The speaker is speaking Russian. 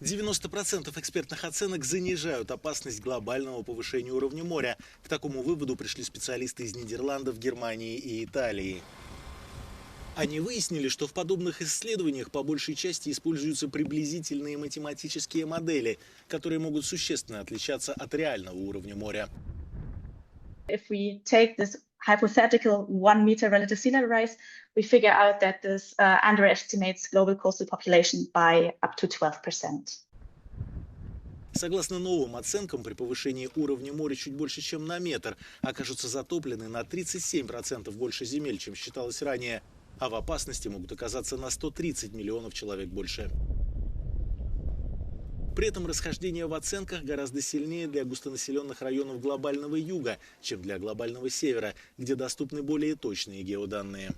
90% экспертных оценок занижают опасность глобального повышения уровня моря. К такому выводу пришли специалисты из Нидерландов, Германии и Италии. Они выяснили, что в подобных исследованиях по большей части используются приблизительные математические модели, которые могут существенно отличаться от реального уровня моря. If we take this hypothetical 1 meter relative sea level rise, we figure out that this underestimates global coastal population by up to 12%. Согласно новым оценкам, при повышении уровня моря чуть больше, чем на метр, окажутся затоплены на 37% больше земель, чем считалось ранее, а в опасности могут оказаться на 130 миллионов человек больше. При этом расхождение в оценках гораздо сильнее для густонаселенных районов глобального юга, чем для глобального севера, где доступны более точные геоданные.